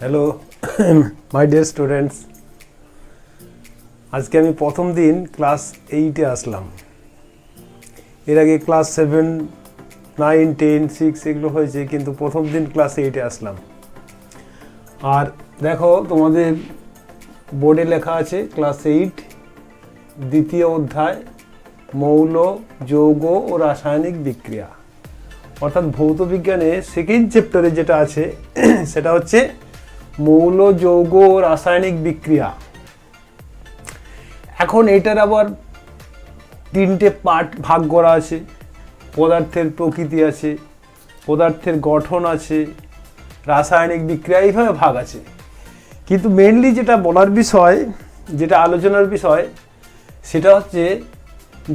Hello my dear students, আজকে আমি প্রথম দিন ক্লাস 8-এ আসলাম। এর আগে ক্লাস 7, 9, 10, 6 এগুলো হয়েছে, কিন্তু প্রথম দিন ক্লাস 8-এ আসলাম। আর দেখো, তোমাদের বোর্ডে লেখা আছে ক্লাস 8 দ্বিতীয় অধ্যায় মৌল, যৌগ ও রাসায়নিক বিক্রিয়া, অর্থাৎ ভৌত বিজ্ঞানে সেকেন্ড চ্যাপ্টারে যেটা আছে সেটা হচ্ছে মৌল, যৌগ ও রাসায়নিক বিক্রিয়া। এখন এটার আবার 3টে পার্ট ভাগ করা আছে। পদার্থের প্রকৃতি আছে, পদার্থের গঠন আছে, রাসায়নিক বিক্রিয়া, এইভাবে ভাগ আছে। কিন্তু মেনলি যেটা বলার বিষয়, যেটা আলোচনার বিষয়, সেটা হচ্ছে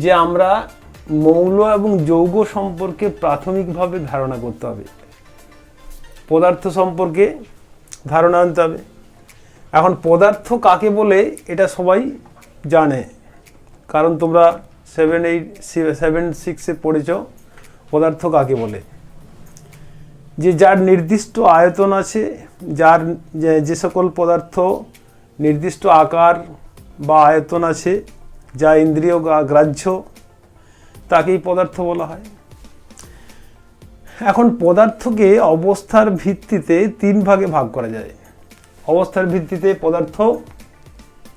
যে আমরা মৌল এবং যৌগ সম্পর্কে প্রাথমিকভাবে ধারণা করতে হবে, পদার্থ সম্পর্কে ধারণা আনতে হবে। এখন পদার্থ কাকে বলে এটা সবাই জানে, কারণ তোমরা 7-6-এ পড়েছ পদার্থ কাকে বলে। যার নির্দিষ্ট আয়তন আছে, যে সকল পদার্থ নির্দিষ্ট আকার বা আয়তন আছে, যা ইন্দ্রিয় গ্রাহ্য, তাকেই পদার্থ বলা হয়। এখন পদার্থকে অবস্থার ভিত্তিতে 3 ভাগে ভাগ করা যায়। অবস্থার ভিত্তিতে পদার্থ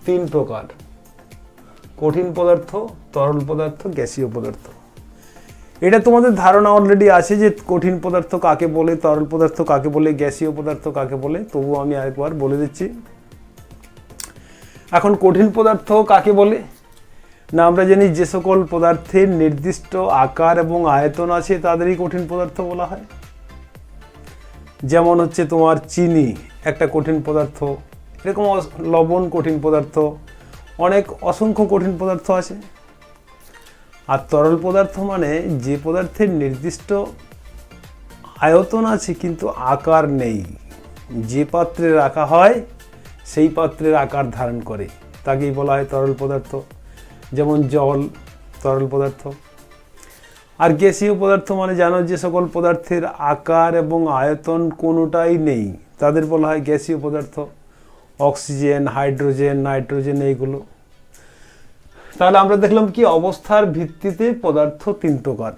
3 প্রকার: কঠিন পদার্থ, তরল পদার্থ, গ্যাসীয় পদার্থ। এটা তোমাদের ধারণা অলরেডি আছে যে কঠিন পদার্থ কাকে বলে, তরল পদার্থ কাকে বলে, গ্যাসীয় পদার্থ কাকে বলে। তবুও আমি আরেকবার বলে দিচ্ছি। এখন কঠিন পদার্থ কাকে বলে না, আমরা জানি যে সকল পদার্থের নির্দিষ্ট আকার এবং আয়তন আছে তাদেরই কঠিন পদার্থ বলা হয়। যেমন হচ্ছে তোমার চিনি একটা কঠিন পদার্থ, এরকম লবণ কঠিন পদার্থ, অনেক অসংখ্য কঠিন পদার্থ আছে। আর তরল পদার্থ মানে যে পদার্থের নির্দিষ্ট আয়তন আছে কিন্তু আকার নেই, যে পাত্রে রাখা হয় সেই পাত্রের আকার ধারণ করে, তাকেই বলা হয় তরল পদার্থ। যেমন জল তরল পদার্থ। আর গ্যাসীয় পদার্থ মানে জানো যে সকল পদার্থের আকার এবং আয়তন কোনোটাই নেই, তাদের বলা হয় গ্যাসীয় পদার্থ। অক্সিজেন, হাইড্রোজেন, নাইট্রোজেন, এইগুলো। তাহলে আমরা দেখলাম কি অবস্থার ভিত্তিতে পদার্থ 3 প্রকার: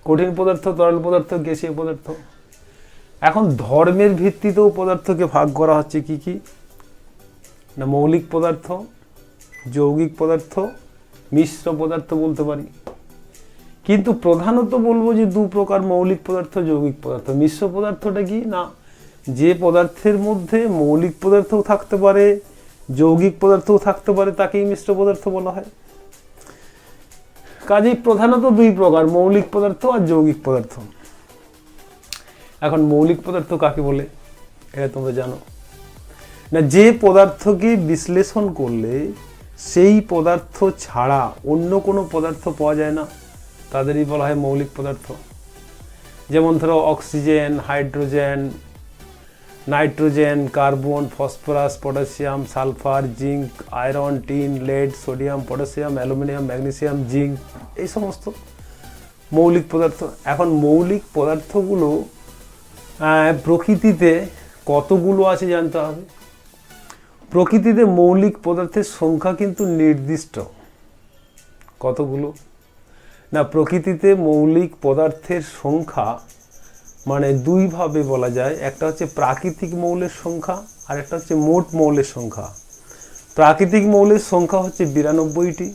কঠিন পদার্থ, তরল পদার্থ, গ্যাসীয় পদার্থ। এখন ধর্মের ভিত্তিতেও পদার্থকে ভাগ করা হচ্ছে কি কি না, মৌলিক পদার্থ, যৌগিক পদার্থ, মিশ্র পদার্থ বলতে পারি। কিন্তু প্রধানত বলবো যে 2 প্রকার: মৌলিক পদার্থ, যৌগিক পদার্থ। মিশ্র পদার্থটা কি না, যে পদার্থের মধ্যে মৌলিক পদার্থও থাকতে পারে, যৌগিক পদার্থও থাকতে পারে, তাকেই মিশ্র পদার্থ বলা হয়। কাজেই প্রধানত 2 প্রকার: মৌলিক পদার্থ আর যৌগিক পদার্থ। এখন মৌলিক পদার্থ কাকে বলে এটা তোমরা জানো না, যে পদার্থকে বিশ্লেষণ করলে সেই পদার্থ ছাড়া অন্য কোনো পদার্থ পাওয়া যায় না, তাদেরই বলা হয় মৌলিক পদার্থ। যেমন ধরো oxygen, hydrogen, nitrogen, carbon, phosphorus, potassium, sulphur, zinc, iron, tin, lead, sodium, potassium, aluminium, magnesium, zinc, এই সমস্ত মৌলিক পদার্থ। এখন মৌলিক পদার্থগুলো প্রকৃতিতে কতগুলো আছে জানতে হবে। প্রকৃতিতে মৌলিক পদার্থের সংখ্যা কিন্তু নির্দিষ্ট। কতগুলো না, প্রকৃতিতে মৌলিক পদার্থের সংখ্যা মানে 2 ভাবে বলা যায়। একটা হচ্ছে প্রাকৃতিক মৌলের সংখ্যা, আর একটা হচ্ছে মোট মৌলের সংখ্যা। প্রাকৃতিক মৌলের সংখ্যা হচ্ছে 92টি,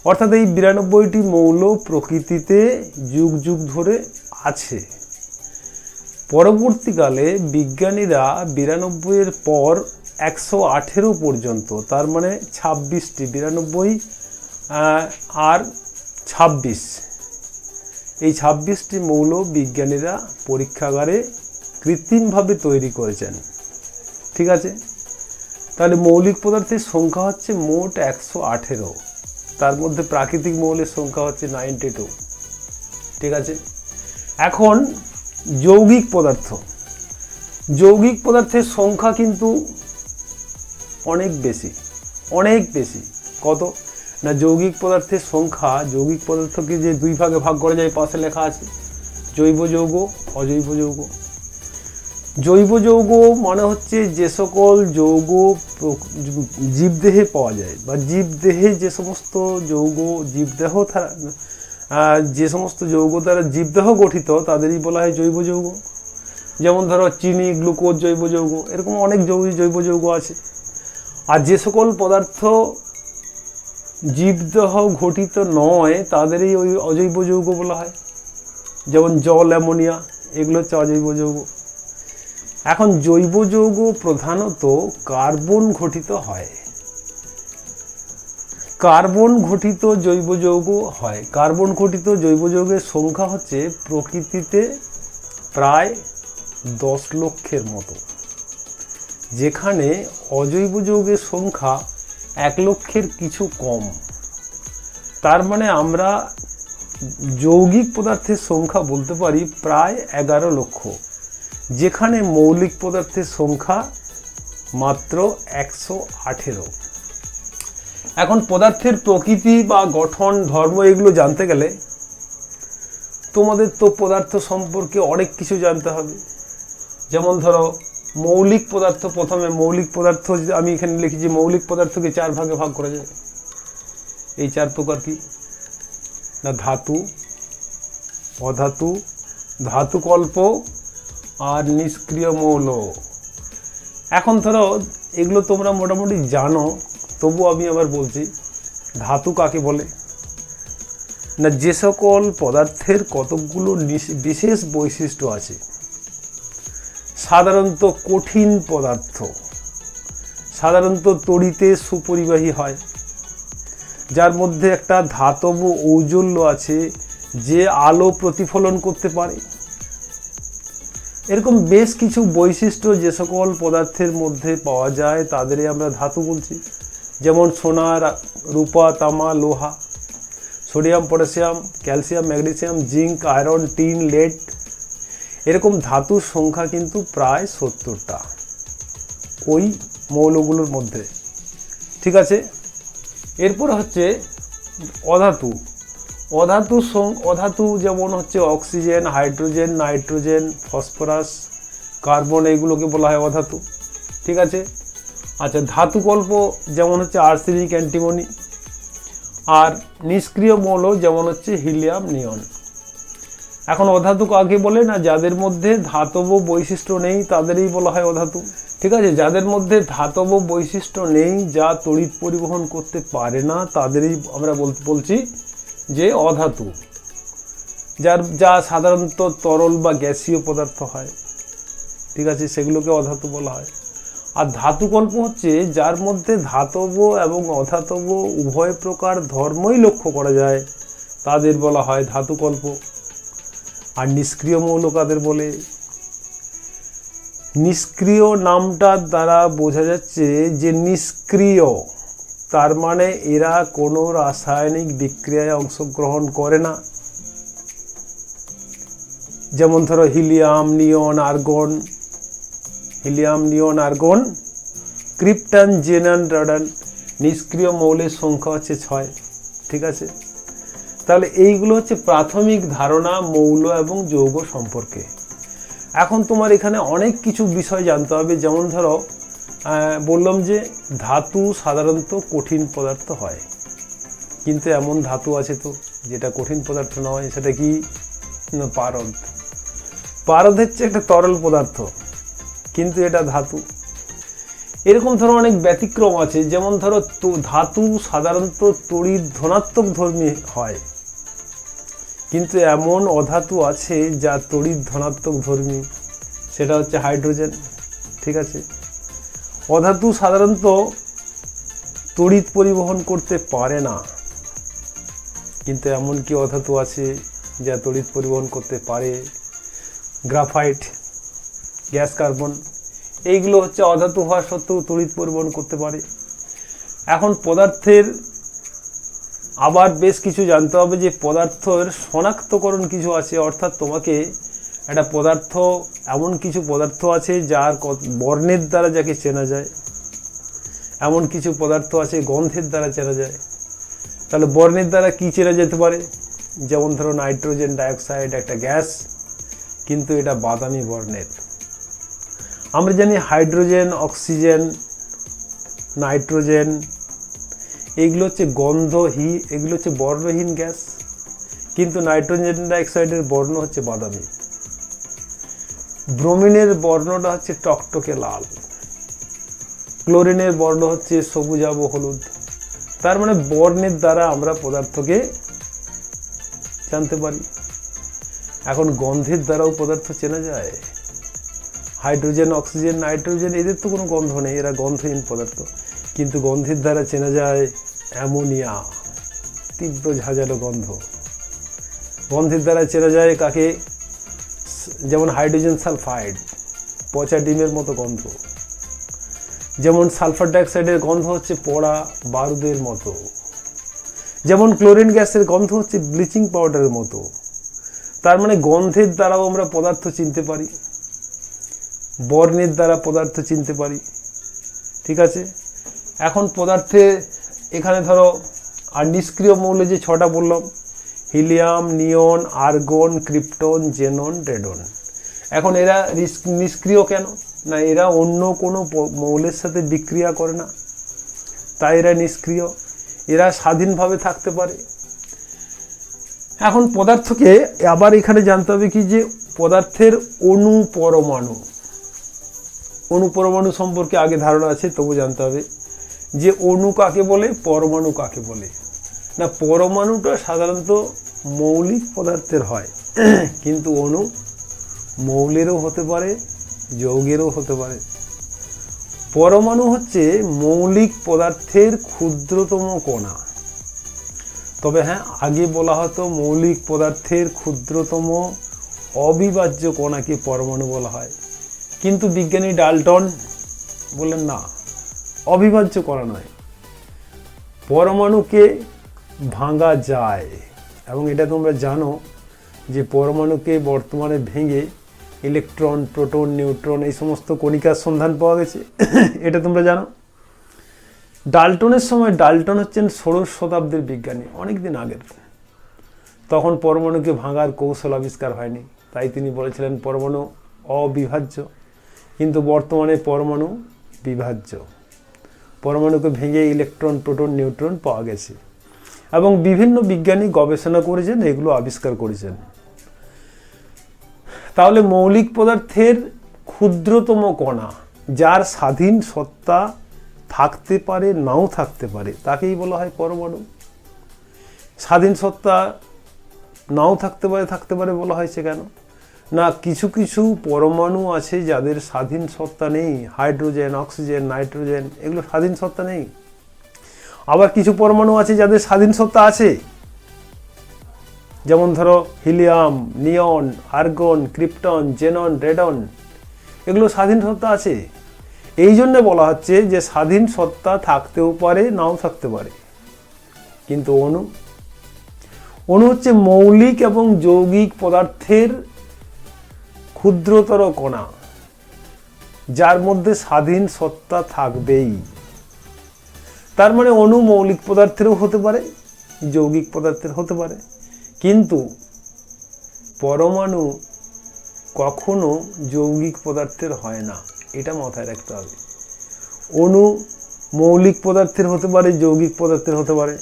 অর্থাৎ এই 92টি মৌল প্রকৃতিতে যুগ যুগ ধরে আছে। পরবর্তীকালে বিজ্ঞানীরা 92-এর পর 118 পর্যন্ত, তার মানে 26টি, 92 আর 26, এই 26টি মৌল বিজ্ঞানীরা পরীক্ষাগারে কৃত্রিমভাবে তৈরি করেছেন। ঠিক আছে, তাহলে মৌলিক পদার্থের সংখ্যা হচ্ছে মোট 118, তার মধ্যে প্রাকৃতিক মৌলের সংখ্যা হচ্ছে 92। ঠিক আছে, এখন যৌগিক পদার্থ। যৌগিক পদার্থের সংখ্যা কিন্তু অনেক বেশি, অনেক বেশি। কত না, যৌগিক পদার্থের সংখ্যা, যৌগিক পদার্থকে যে 2 ভাগে ভাগ করা যায় পাশে লেখা আছে, জৈব যৌগ, অজৈব যৌগ। জৈব যৌগ মানে হচ্ছে যে সকল যৌগ জীবদেহে পাওয়া যায় বা জীবদেহে যে সমস্ত যৌগ জীবদেহ যে সমস্ত যৌগ দ্বারা জীবদেহ গঠিত তাদেরই বলা হয় জৈব যৌগ। যেমন ধরো চিনি, গ্লুকোজ জৈব যৌগ, এরকম অনেক জৈব যৌগ আছে। আর যে সকল পদার্থ জীবদেহ গঠিত নয় তাদেরই ওই অজৈব যৌগ বলা হয়। যেমন জল, অ্যামোনিয়া, এগুলো হচ্ছে অজৈব যৌগ। এখন জৈব যৌগ প্রধানত কার্বন ঘটিত হয়। কার্বন ঘটিত জৈব যৌগ হয়। কার্বন ঘটিত জৈব যৌগের সংখ্যা হচ্ছে প্রকৃতিতে প্রায় 10 লক্ষের মতো, যেখানে অজৈব যৌগের সংখ্যা 1 লক্ষের কিছু কম। তার মানে আমরা যৌগিক পদার্থের সংখ্যা বলতে পারি প্রায় 11 লক্ষ, যেখানে মৌলিক পদার্থের সংখ্যা মাত্র 118। এখন পদার্থের প্রকৃতি বা গঠন, ধর্ম এগুলো জানতে গেলে তোমাদের তো পদার্থ সম্পর্কে অনেক কিছু জানতে হবে। যেমন ধরো মৌলিক পদার্থ, প্রথমে মৌলিক পদার্থ আমি এখানে লিখেছি, মৌলিক পদার্থকে 4 ভাগে ভাগ করা যায়। এই 4 প্রকার কি না? ধাতু, অধাতু, ধাতুকল্প আর নিষ্ক্রিয় মৌল। এখন ধরো এগুলো তোমরা মোটামুটি জানো, তবু আমি আবার বলছি, ধাতু কাকে বলে না? যে সকল পদার্থের কতকগুলো বিশেষ বৈশিষ্ট্য আছে, সাধারণত কঠিন পদার্থ, সাধারণত তড়িতে সুপরিবাহী হয়, যার মধ্যে একটা ধাতব ঔজ্জ্বল্য আছে, যে আলো প্রতিফলন করতে পারে। এরকম বেশ কিছু বৈশিষ্ট্য যে সকল পদার্থের মধ্যে পাওয়া যায় তাদেরই আমরা ধাতু বলছি। যেমন সোনা, রূপা, তামা, লোহা, sodium, potassium, calcium, magnesium, zinc, iron, tin, lead, এরকম ধাতুর সংখ্যা কিন্তু প্রায় 70টা ওই মৌলগুলোর মধ্যে। ঠিক আছে, এরপর হচ্ছে অধাতু। অধাতু যেমন হচ্ছে oxygen, hydrogen, nitrogen, phosphorus, carbon, এইগুলোকে বলা হয় অধাতু। ঠিক আছে। আচ্ছা, ধাতুকল্প যেমন হচ্ছে আর্সেনিক, অ্যান্টিমনি। আর নিষ্ক্রিয় মৌল যেমন হচ্ছে হিলিয়াম, নিয়ন। এখন অধাতু কাকে বলে না? যাদের মধ্যে ধাতব বৈশিষ্ট্য নেই তাদেরই বলা হয় অধাতু। ঠিক আছে, যাদের মধ্যে ধাতব বৈশিষ্ট্য নেই, যা তড়িৎ পরিবহন করতে পারে না, তাদেরই আমরা বলছি যে অধাতু। যা সাধারণত তরল বা গ্যাসীয় পদার্থ হয়। ঠিক আছে, সেগুলোকে অধাতু বলা হয়। আর ধাতুকল্প হচ্ছে যার মধ্যে ধাতব এবং অধাতব উভয় প্রকার ধর্মই লক্ষ্য করা যায়, তাদের বলা হয় ধাতুকল্প। আর নিষ্ক্রিয় মৌল কাদের বলে? নিষ্ক্রিয় নামটার দ্বারা বোঝা যাচ্ছে যে নিষ্ক্রিয়, তার মানে এরা কোনো রাসায়নিক বিক্রিয়ায় অংশগ্রহণ করে না। যেমন ধরো হিলিয়াম, নিয়ন, আর্গন, হিলিয়াম, নিয়ন, আর্গন, ক্রিপ্টন, জেনন, রাডন। নিষ্ক্রিয় মৌলের সংখ্যা হচ্ছে 6। ঠিক আছে, তাহলে এইগুলো হচ্ছে প্রাথমিক ধারণা মৌল এবং যৌগ সম্পর্কে। এখন তোমার এখানে অনেক কিছু বিষয় জানতে হবে। যেমন ধরো বললাম যে ধাতু সাধারণত কঠিন পদার্থ হয়, কিন্তু এমন ধাতু আছে তো যেটা কঠিন পদার্থ নয়। সেটা কি? পারদ। পারদ হচ্ছে একটা তরল পদার্থ, কিন্তু এটা ধাতু। এরকম ধরো অনেক ব্যতিক্রম আছে। যেমন ধরো ধাতু সাধারণত তড়িৎ ধনাত্মক ধর্মী হয়, কিন্তু এমন অধাতু আছে যা তড়িৎ ধনাত্মক ধর্মী, সেটা হচ্ছে হাইড্রোজেন। ঠিক আছে, অধাতু সাধারণত তড়িৎ পরিবহন করতে পারে না, কিন্তু এমন কি অধাতু আছে যা তড়িৎ পরিবহন করতে পারে? গ্রাফাইট, গ্যাস কার্বন, এইগুলো হচ্ছে অধাতু হওয়া সত্ত্বেও তড়িৎ পরিবহন করতে পারে। এখন পদার্থের আবার বেশ কিছু জানতে হবে, যে পদার্থের শনাক্তকরণ কিছু আছে। অর্থাৎ তোমাকে একটা পদার্থ, এমন কিছু পদার্থ আছে যার বর্ণের দ্বারা যাকে চেনা যায়, এমন কিছু পদার্থ আছে গন্ধের দ্বারা চেনা যায়। তাহলে বর্ণের দ্বারা কি চেনা যেতে পারে? যেমন ধরো নাইট্রোজেন ডাইঅক্সাইড একটা গ্যাস, কিন্তু এটা বাদামি বর্ণের। আমরা জানি হাইড্রোজেন, অক্সিজেন, নাইট্রোজেন এগুলো হচ্ছে এগুলো হচ্ছে বর্ণহীন গ্যাস, কিন্তু নাইট্রোজেন ডাইঅক্সাইডের বর্ণ হচ্ছে বাদামি। ব্রোমিনের বর্ণটা হচ্ছে টকটকে লাল, ক্লোরিনের বর্ণ হচ্ছে সবুজাভ হলুদ। তার মানে বর্ণের দ্বারা আমরা পদার্থকে জানতে পারি। এখন গন্ধের দ্বারাও পদার্থ চেনা যায়। হাইড্রোজেন, অক্সিজেন, নাইট্রোজেন এদের তো কোনো গন্ধ নেই, এরা গন্ধহীন পদার্থ, কিন্তু গন্ধের দ্বারা চেনা যায় অ্যামোনিয়া, তীব্র ঝাঁঝালো গন্ধ। গন্ধের দ্বারা চেনা যায় কাকে, যেমন হাইড্রোজেন সালফাইড, পচা ডিমের মতো গন্ধ। যেমন সালফার ডাইঅক্সাইডের গন্ধ হচ্ছে পোড়া বারুদের মতো। যেমন ক্লোরিন গ্যাসের গন্ধ হচ্ছে ব্লিচিং পাউডারের মতো। তার মানে গন্ধের দ্বারাও আমরা পদার্থ চিনতে পারি, বর্ণের দ্বারা পদার্থ চিনতে পারি। ঠিক আছে, এখন পদার্থে এখানে ধরো আর নিষ্ক্রিয় মৌল যে ছটা বললাম, হিলিয়াম, নিয়ন, আর্গন, ক্রিপ্টন, জেনন, রেডন। এখন এরা নিষ্ক্রিয় কেন? না, এরা অন্য কোনো মৌলের সাথে বিক্রিয়া করে না, তাই এরা নিষ্ক্রিয়। এরা স্বাধীনভাবে থাকতে পারে। এখন পদার্থকে আবার এখানে জানতে হবে কি, যে পদার্থের অণু পরমাণু সম্পর্কে আগে ধারণা আছে, তবু জানতে হবে যে অণু কাকে বলে, পরমাণু কাকে বলে। না, পরমাণুটা সাধারণত মৌলিক পদার্থের হয়, কিন্তু অণু মৌলেরও হতে পারে, যৌগেরও হতে পারে। পরমাণু হচ্ছে মৌলিক পদার্থের ক্ষুদ্রতম কণা। তবে হ্যাঁ, আগে বলা হতো মৌলিক পদার্থের ক্ষুদ্রতম অবিভাজ্য কণাকে পরমাণু বলা হয়, কিন্তু বিজ্ঞানী ডাল্টন বললেন না, অবিভাজ্য কণা নয়, পরমাণুকে ভাঙা যায়। এবং এটা তোমরা জানো যে পরমাণুকে বর্তমানে ভেঙে ইলেকট্রন, প্রোটন, নিউট্রন এই সমস্ত কণিকার সন্ধান পাওয়া গেছে। এটা তোমরা জানো। ডাল্টনের সময়, ডাল্টন হচ্ছেন 16 শতাব্দীর বিজ্ঞানী, অনেক দিন আগের। তখন পরমাণুকে ভাঙার কৌশল আবিষ্কার হয়নি, তাই তিনি বলেছিলেন পরমাণু অবিভাজ্য। কিন্তু বর্তমানে পরমাণু বিভাজ্য। পরমাণুকে ভেঙে ইলেকট্রন, প্রোটন, নিউট্রন পাওয়া গেছে এবং বিভিন্ন বিজ্ঞানী গবেষণা করেছেন, এগুলো আবিষ্কার করেছেন। তাহলে মৌলিক পদার্থের ক্ষুদ্রতম কণা, যার স্বাধীন সত্তা থাকতে পারে, নাও থাকতে পারে, তাকেই বলা হয় পরমাণু। স্বাধীন সত্তা নাও থাকতে পারে বলা হয়েছে কেন? না, কিছু কিছু পরমাণু আছে যাদের স্বাধীন সত্তা নেই। হাইড্রোজেন, অক্সিজেন, নাইট্রোজেন এগুলো স্বাধীন সত্তা নেই। আবার কিছু পরমাণু আছে যাদের স্বাধীন সত্তা আছে, যেমন ধরো হিলিয়াম, নিয়ন, আর্গন, ক্রিপ্টন, জেনন, রেডন, এগুলো স্বাধীন সত্তা আছে। এই জন্য বলা হচ্ছে যে স্বাধীন সত্তা থাকতেও পারে, নাও থাকতে পারে। কিন্তু অণু হচ্ছে মৌলিক এবং যৌগিক পদার্থের ক্ষুদ্রতর কণা, যার মধ্যে স্বাধীন সত্তা থাকবেই। তার মানে অণু মৌলিক পদার্থেরও হতে পারে, যৌগিক পদার্থের হতে পারে, কিন্তু পরমাণু কখনো যৌগিক পদার্থের হয় না, এটা মাথায় রাখতে হবে। অণু মৌলিক পদার্থের হতে পারে, যৌগিক পদার্থের হতে পারে,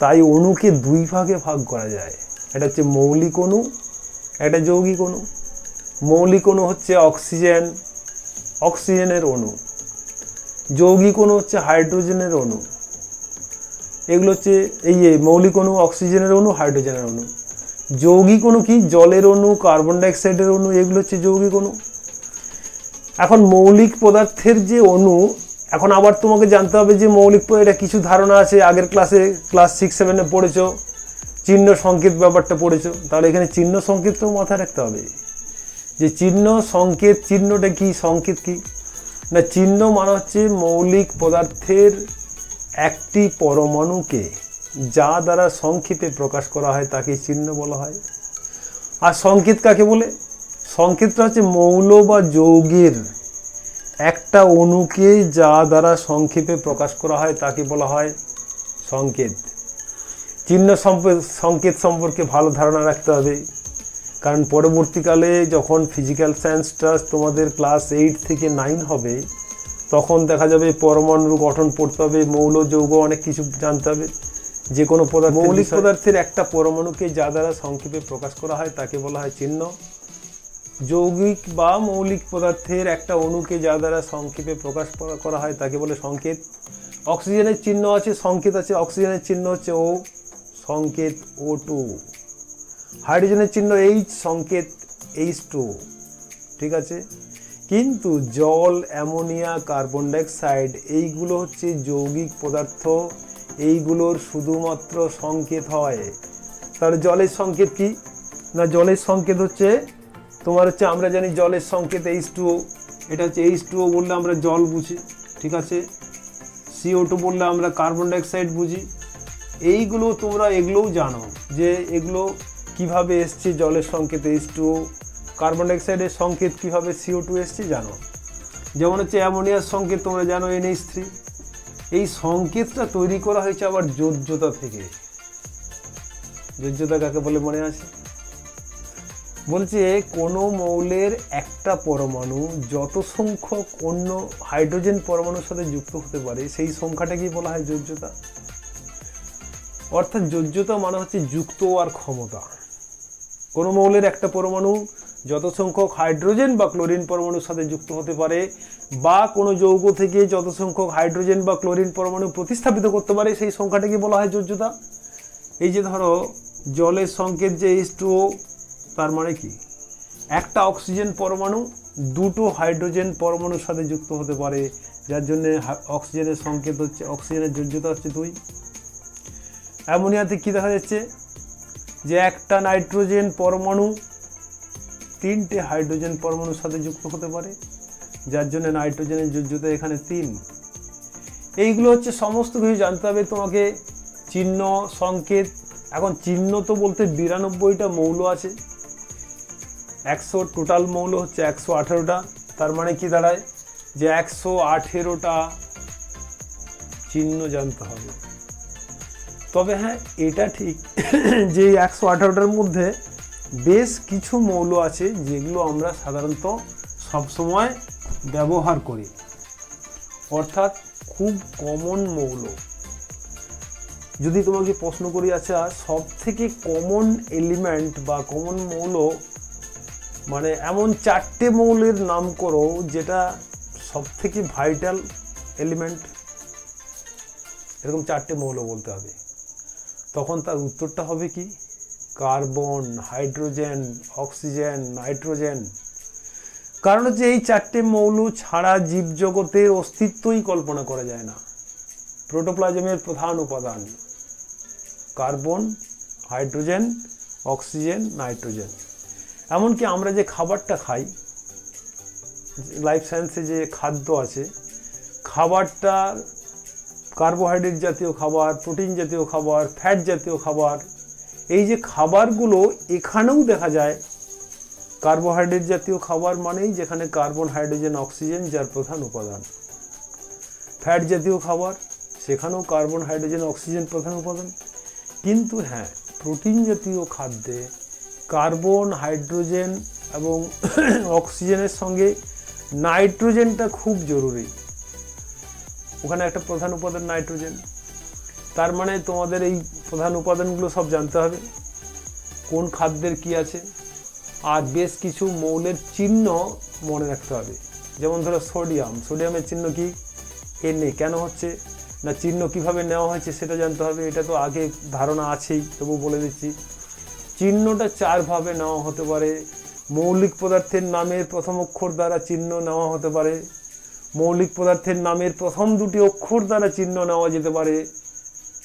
তাই অণুকে দুই ভাগে ভাগ করা যায়। এটা হচ্ছে মৌলিক অণু, একটা যৌগিক অণু। মৌলিক অণু হচ্ছে অক্সিজেন, অক্সিজেনের অণু। যৌগিক অণু হচ্ছে হাইড্রোজেনের অণু। এগুলো হচ্ছে এই মৌলিক অণু, অক্সিজেনের অণু, হাইড্রোজেনের অণু। যৌগিক অণু কি? জলের অণু, কার্বন ডাইঅক্সাইডের অণু, এগুলো হচ্ছে যৌগিক অণু। এখন মৌলিক পদার্থের যে অণু, এখন আবার তোমাকে জানতে হবে যে মৌলিক এটা কিছু ধারণা আছে, আগের ক্লাসে ক্লাস 6-7 পড়েছো, চিহ্ন সংকেত ব্যাপারটা পড়েছো। তাহলে এখানে চিহ্ন সংকেতটাও মাথায় রাখতে হবে যে চিহ্ন সংকেত, চিহ্নটা কি, সংকেত কি? না, চিহ্ন মানে হচ্ছে মৌলিক পদার্থের একটি পরমাণুকে যা দ্বারা সংক্ষেপে প্রকাশ করা হয় তাকে চিহ্ন বলা হয়। আর সংকেত কাকে বলে? সংকেতটা হচ্ছে মৌল বা যৌগের একটা অণুকে যা দ্বারা সংক্ষেপে প্রকাশ করা হয় তাকে বলা হয় সংকেত। চিহ্ন সংকেত সম্পর্কে ভালো ধারণা রাখতে হবে। কারণ পরবর্তীকালে যখন ফিজিক্যাল সায়েন্সটা তোমাদের ক্লাস 8 থেকে 9 হবে, তখন দেখা যাবে পরমাণুর গঠন পড়তে হবে, মৌল যৌগ অনেক কিছু জানতে হবে। যে কোনো পদার্থ, মৌলিক পদার্থের একটা পরমাণুকে যা দ্বারা সংক্ষেপে প্রকাশ করা হয় তাকে বলা হয় চিহ্ন। যৌগিক বা মৌলিক পদার্থের একটা অণুকে যা দ্বারা সংক্ষেপে প্রকাশ করা হয় তাকে বলে সংকেত। অক্সিজেনের চিহ্ন আছে, সংকেত আছে। অক্সিজেনের চিহ্ন হচ্ছে O, সংকেত O2। হাইড্রোজেনের চিহ্ন H, সংকেত H2। ঠিক আছে। কিন্তু জল, অ্যামোনিয়া, কার্বন ডাইঅক্সাইড এইগুলো হচ্ছে যৌগিক পদার্থ, এইগুলোর শুধুমাত্র সংকেত হয়। তাহলে জলের সংকেত কি না? জলের সংকেত হচ্ছে তোমার হচ্ছে, আমরা জানি জলের সংকেত H2O। এটা হচ্ছে H2O বললে আমরা জল বুঝি, ঠিক আছে। CO2 বললে আমরা কার্বন ডাইঅক্সাইড বুঝি। এইগুলো তোমরা এগুলোও জানো যে এগুলো কিভাবে এসছে, জলের সংকেত H2O, কার্বন ডাইঅক্সাইডের সংকেত কিভাবে CO2 এসছে জানো। যেমন হচ্ছে অ্যামোনিয়ার সংকেত তোমরা জানো NH3। এই সংকেতটা তৈরি করা হয়েছে আবার যোজ্যতা থেকে। যোজ্যতা কাকে বলে মনে আছে? বলছে কোনো মৌলের একটা পরমাণু যত সংখ্যক অন্য হাইড্রোজেন পরমাণুর সাথে যুক্ত হতে পারে সেই সংখ্যাটাকেই বলা হয় যোজ্যতা। অর্থাৎ যোজ্যতা মানে হচ্ছে যুক্ত আর ক্ষমতা। কোনো মৌলের একটা পরমাণু যত সংখ্যক হাইড্রোজেন বা ক্লোরিন পরমাণুর সাথে যুক্ত হতে পারে, বা কোনো যৌগ থেকে যত সংখ্যক হাইড্রোজেন বা ক্লোরিন পরমাণু প্রতিস্থাপিত করতে পারে সেই সংখ্যাটাকে বলা হয় যোজ্যতা। এই যে ধরো জলের সংকেত যে H2O, তার মানে কি? একটা অক্সিজেন পরমাণু দুটো হাইড্রোজেন পরমাণুর সাথে যুক্ত হতে পারে, যার জন্য অক্সিজেনের সংকেত হচ্ছে, অক্সিজেনের যোজ্যতা হচ্ছে 2। অ্যামোনিয়াতে কি দেখা যাচ্ছে? যে একটা নাইট্রোজেন পরমাণু তিনটে হাইড্রোজেন পরমাণুর সাথে যুক্ত হতে পারে, যার জন্য নাইট্রোজেনের যোজ্যতা এখানে 3। এইগুলো হচ্ছে সমস্ত কিছু জানতে হবে তোমাকে। চিহ্ন, সংকেত। এখন চিহ্ন তো বলতে 92টা মৌল আছে, 100 টোটাল মৌল হচ্ছে 118টা। তার মানে কি দাঁড়ায়? যে 118টা চিহ্ন জানতে হবে। তবে হ্যাঁ, এটা ঠিক যে 118টার মধ্যে বেশ কিছু মৌল আছে যেগুলো আমরা সাধারণত সবসময় ব্যবহার করি, অর্থাৎ খুব কমন মৌল। যদি তোমাকে প্রশ্ন করি, আচ্ছা সব থেকে কমন এলিমেন্ট বা কমন মৌল মানে এমন 4টে মৌলের নাম করো যেটা সব থেকে ভাইটাল এলিমেন্ট, এরকম 4টে মৌল বলতে হবে। তখন তার উত্তরটা হবে কি? Carbon, hydrogen, oxygen, nitrogen. কারণ হচ্ছে এই 4টে মৌল ছাড়া জীবজগতের অস্তিত্বই কল্পনা করা যায় না। প্রোটোপ্লাজমের প্রধান উপাদান কার্বন, হাইড্রোজেন, অক্সিজেন, নাইট্রোজেন। এমনকি আমরা যে খাবারটা খাই, লাইফ সায়েন্সে যে খাদ্য আছে, খাবারটা কার্বোহাইড্রেট জাতীয় খাবার, প্রোটিন জাতীয় খাবার, ফ্যাট জাতীয় খাবার। এই যে খাবারগুলো এখানেও দেখা যায় কার্বোহাইড্রেট জাতীয় খাবার মানেই যেখানে কার্বন, হাইড্রোজেন, অক্সিজেন যার প্রধান উপাদান। ফ্যাট জাতীয় খাবার, সেখানেও কার্বন, হাইড্রোজেন, অক্সিজেন প্রধান উপাদান। কিন্তু হ্যাঁ, প্রোটিন জাতীয় খাদ্যে কার্বন, হাইড্রোজেন এবং অক্সিজেনের সঙ্গে নাইট্রোজেনটা খুব জরুরি। ওখানে একটা প্রধান উপাদান নাইট্রোজেন। তার মানে তোমাদের এই প্রধান উপাদানগুলো সব জানতে হবে, কোন খাদ্যের কি আছে। আর বেশ কিছু মৌলের চিহ্ন মনে রাখতে হবে। যেমন ধরো সোডিয়াম, সোডিয়ামের চিহ্ন কি? Na। কেন হচ্ছে না? চিহ্ন কিভাবে নেওয়া হয়েছে সেটা জানতে হবে। এটা তো আগে ধারণা আছেই, তবু বলে দিচ্ছি। চিহ্নটা 4 ভাবে নেওয়া হতে পারে। মৌলিক পদার্থের নামের প্রথম অক্ষর দ্বারা চিহ্ন নেওয়া হতে পারে, মৌলিক পদার্থের নামের প্রথম 2টি অক্ষর দ্বারা চিহ্ন নেওয়া যেতে পারে,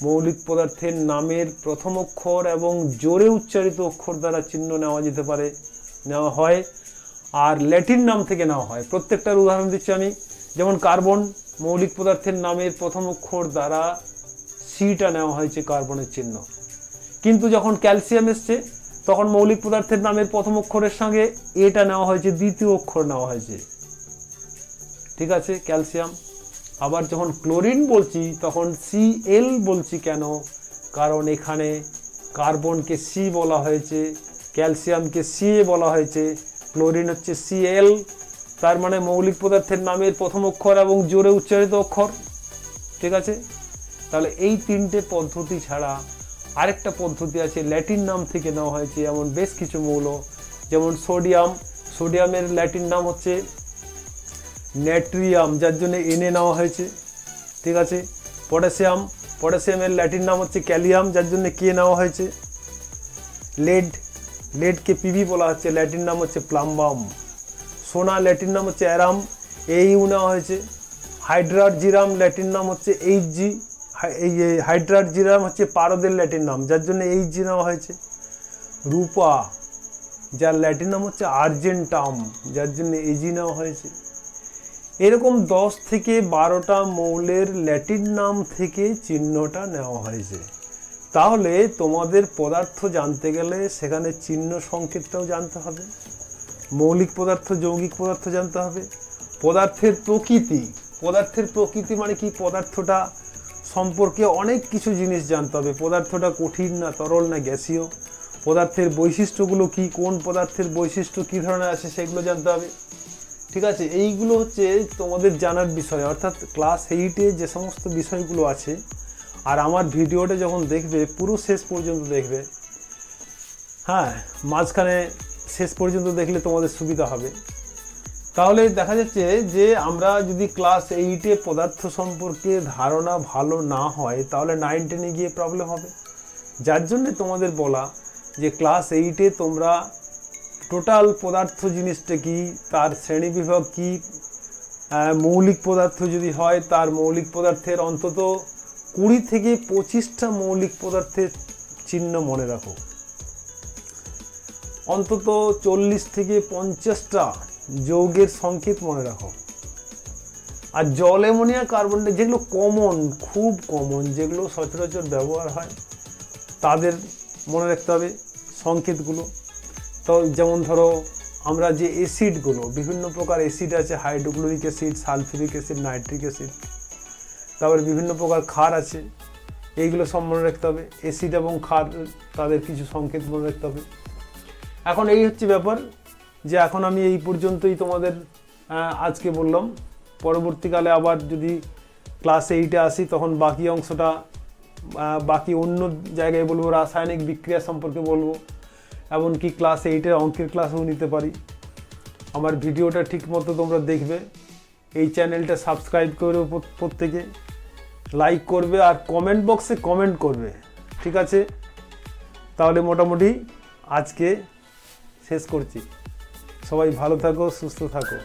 মৌলিক পদার্থের নামের প্রথম অক্ষর এবং জোরে উচ্চারিত অক্ষর দ্বারা চিহ্ন নেওয়া যেতে পারে, নেওয়া হয়। আর ল্যাটিন নাম থেকে নেওয়া হয়। প্রত্যেকটার উদাহরণ দিচ্ছি আমি। যেমন কার্বন, মৌলিক পদার্থের নামের প্রথম অক্ষর দ্বারা সিটা নেওয়া হয়েছে কার্বনের চিহ্ন। কিন্তু যখন ক্যালসিয়াম এসছে তখন মৌলিক পদার্থের নামের প্রথম অক্ষরের সঙ্গে এটা নেওয়া হয়েছে, দ্বিতীয় অক্ষর নেওয়া হয়েছে, ঠিক আছে, ক্যালসিয়াম। আবার যখন ক্লোরিন বলছি তখন Cl বলছি কেন? কারণ এখানে কার্বনকে C বলা হয়েছে, ক্যালসিয়ামকে Ca বলা হয়েছে, ক্লোরিন হচ্ছে Cl, তার মানে মৌলিক পদার্থের নামের প্রথম অক্ষর এবং জোরে উচ্চারিত অক্ষর। ঠিক আছে, তাহলে এই তিনটে পদ্ধতি ছাড়া আরেকটা পদ্ধতি আছে, ল্যাটিন নাম থেকে নেওয়া হয়েছে এমন বেশ কিছু মৌল, যেমন সোডিয়াম, সোডিয়ামের ল্যাটিন নাম হচ্ছে ন্যাট্রিয়াম, যার জন্য Na নেওয়া হয়েছে। ঠিক আছে, পটাশিয়াম, পটাশিয়ামের ল্যাটিন নাম হচ্ছে ক্যালিয়াম, যার জন্য K নেওয়া হয়েছে। লেড, লেডকে Pb বলা হচ্ছে, ল্যাটিন নাম হচ্ছে প্লাম্বাম। সোনা, ল্যাটিন নাম হচ্ছে অ্যারাম, Au নেওয়া হয়েছে। হাইড্রারজিরাম, ল্যাটিন নাম হচ্ছে Hg, এই হাইড্রারজিরাম হচ্ছে পারদের ল্যাটিন নাম, যার জন্য Hg নেওয়া হয়েছে। রূপা, যার ল্যাটিন নাম হচ্ছে আর্জেন্টাম, যার জন্য Ag নেওয়া হয়েছে। এরকম 10 থেকে 12টা মৌলের ল্যাটিন নাম থেকে চিহ্নটা নেওয়া হয়েছে। তাহলে তোমাদের পদার্থ জানতে গেলে সেখানে চিহ্ন সংকেতটাও জানতে হবে, মৌলিক পদার্থ, যৌগিক পদার্থ জানতে হবে, পদার্থের প্রকৃতি, পদার্থের প্রকৃতি মানে কি, পদার্থটা সম্পর্কে অনেক কিছু জিনিস জানতে হবে, পদার্থটা কঠিন না তরল না গ্যাসীয়, পদার্থের বৈশিষ্ট্যগুলো কি, কোন পদার্থের বৈশিষ্ট্য কী ধরনের আছে সেগুলো জানতে হবে। ঠিক আছে, এইগুলো হচ্ছে তোমাদের জানার বিষয়, অর্থাৎ ক্লাস 8-এ যে সমস্ত বিষয়গুলো আছে। আর আমার ভিডিওটা যখন দেখবে পুরো শেষ পর্যন্ত দেখবে, হ্যাঁ, মাঝখানে শেষ পর্যন্ত দেখলে তোমাদের সুবিধা হবে। তাহলে দেখা যাচ্ছে যে আমরা যদি ক্লাস 8-এ পদার্থ সম্পর্কে ধারণা ভালো না হয় তাহলে 9-10-এ গিয়ে প্রবলেম হবে। যার জন্য তোমাদের বলা যে ক্লাস 8-এ তোমরা টোটাল পদার্থ জিনিসটা কি, তার শ্রেণীবিভাগ কি, মৌলিক পদার্থ যদি হয় তার মৌলিক পদার্থের অন্তত 20 থেকে 25টা মৌলিক পদার্থের চিহ্ন মনে রাখো, অন্তত 40 থেকে 50টা যৌগের সংকেত মনে রাখো। আর জল, অ্যামোনিয়া, কার্বন ডাই, যেগুলো কমন, খুব কমন, যেগুলো সচরাচর ব্যবহার হয় তাদের মনে রাখতে হবে সংকেতগুলো। তো যেমন ধরো আমরা যে অ্যাসিডগুলো, বিভিন্ন প্রকার অ্যাসিড আছে, hydrochloric acid, sulphuric acid, nitric acid, তারপরে বিভিন্ন প্রকার ক্ষার আছে, এইগুলো সব মনে রাখতে হবে। অ্যাসিড এবং ক্ষার, তাদের কিছু সংকেত মনে রাখতে হবে। এখন এই হচ্ছে ব্যাপার, যে এখন আমি এই পর্যন্তই তোমাদের আজকে বললাম। পরবর্তীকালে আবার যদি ক্লাস 8-এ আসি তখন বাকি অংশটা, বাকি অন্য জায়গায় বলবো, রাসায়নিক বিক্রিয়া সম্পর্কে বলবো, এমনকি ক্লাস 8-এর অঙ্কের ক্লাসও নিতে পারি। আমার ভিডিওটা ঠিক মতো তোমরা দেখবে, এই চ্যানেলটা সাবস্ক্রাইব করে প্রত্যেকে লাইক করবে আর কমেন্ট বক্সে কমেন্ট করবে। ঠিক আছে, তাহলে মোটামুটি আজকে শেষ করছি। সবাই ভালো থাকো, সুস্থ থাকো।